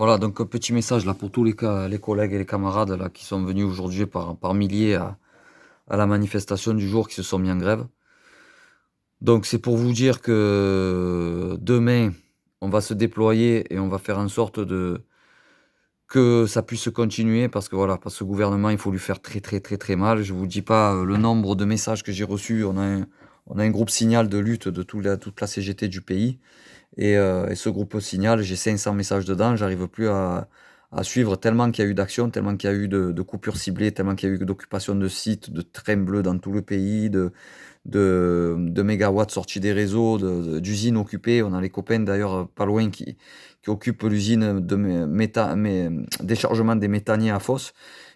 Voilà, donc un petit message là pour tous les collègues et les camarades là qui sont venus aujourd'hui par milliers à la manifestation du jour, qui se sont mis en grève. Donc c'est pour vous dire que demain, on va se déployer et on va faire en sorte que ça puisse continuer, parce que voilà, parce que ce gouvernement, il faut lui faire très, très, très, très mal. Je vous dis pas, le nombre de messages que j'ai reçus. On a un groupe Signal de lutte de toute la CGT du pays, et ce groupe Signal, j'ai 500 messages dedans, j'arrive plus à suivre, tellement qu'il y a eu d'actions, tellement qu'il y a eu de coupures ciblées, tellement qu'il y a eu d'occupation de sites, de trains bleus dans tout le pays, de mégawatts sortis des réseaux, d'usines occupées. On a les copains d'ailleurs pas loin qui occupent l'usine de déchargement des méthaniers à Fos,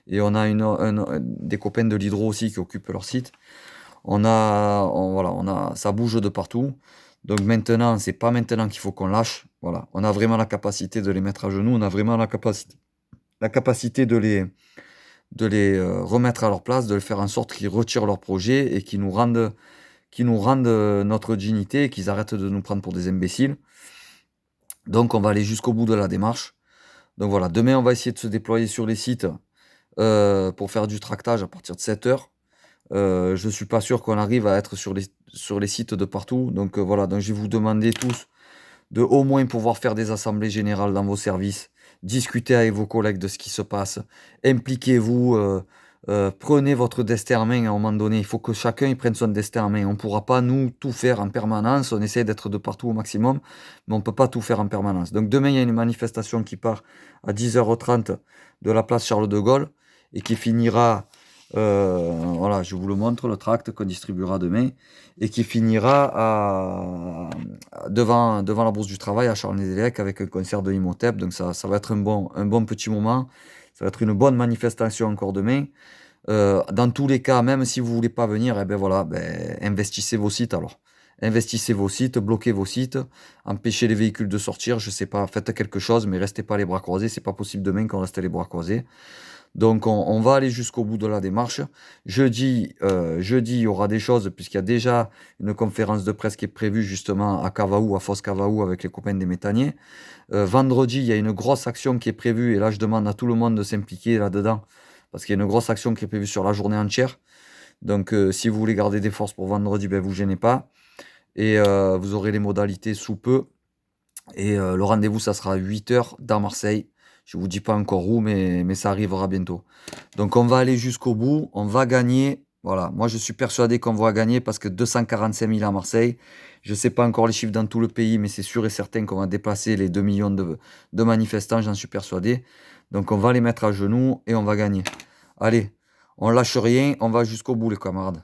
et on a des copains de l'hydro aussi qui occupent leur site. Voilà, ça bouge de partout. Donc maintenant, c'est pas maintenant qu'il faut qu'on lâche. Voilà, on a vraiment la capacité de les mettre à genoux. On a vraiment la capacité de les remettre à leur place, de faire en sorte qu'ils retirent leur projet et qu'ils nous rendent notre dignité, et qu'ils arrêtent de nous prendre pour des imbéciles. Donc on va aller jusqu'au bout de la démarche. Donc voilà, demain on va essayer de se déployer sur les sites pour faire du tractage à partir de 7 heures. Je suis pas sûr qu'on arrive à être sur les sites de partout. Donc voilà, donc je vais vous demander tous de au moins pouvoir faire des assemblées générales dans vos services, discuter avec vos collègues de ce qui se passe, impliquez-vous, prenez votre destin en main à un moment donné. Il faut que chacun il prenne son destin en main. On ne pourra pas, nous, tout faire en permanence. On essaie d'être de partout au maximum, mais on ne peut pas tout faire en permanence. Donc demain, il y a une manifestation qui part à 10h30 de la place Charles de Gaulle et qui finira, voilà, je vous le montre, le tract qu'on distribuera demain, et qui finira devant la Bourse du Travail à Charles-Nédélec avec un concert de Imhotep. Donc ça va être un bon petit moment. Ça va être une bonne manifestation encore demain. Dans tous les cas, même si vous voulez pas venir, eh ben voilà, investissez vos sites alors. Investissez vos sites, bloquez vos sites, empêchez les véhicules de sortir, je sais pas, faites quelque chose, mais restez pas les bras croisés. C'est pas possible demain qu'on reste les bras croisés. Donc on va aller jusqu'au bout de la démarche. Jeudi, il y aura des choses, puisqu'il y a déjà une conférence de presse qui est prévue justement à Cavaou, à Fos-Cavaou, avec les copains des méthaniers. Vendredi, il y a une grosse action qui est prévue, et là je demande à tout le monde de s'impliquer là-dedans, parce qu'il y a une grosse action qui est prévue sur la journée entière. Donc si vous voulez garder des forces pour vendredi, vous gênez pas. Et vous aurez les modalités sous peu. Et le rendez-vous, ça sera à 8h dans Marseille. Je vous dis pas encore où, mais ça arrivera bientôt. Donc on va aller jusqu'au bout, on va gagner. Voilà, moi je suis persuadé qu'on va gagner, parce que 245 000 à Marseille, je ne sais pas encore les chiffres dans tout le pays, mais c'est sûr et certain qu'on va dépasser les 2 millions de manifestants, j'en suis persuadé. Donc on va les mettre à genoux et on va gagner. Allez, on lâche rien, on va jusqu'au bout les camarades.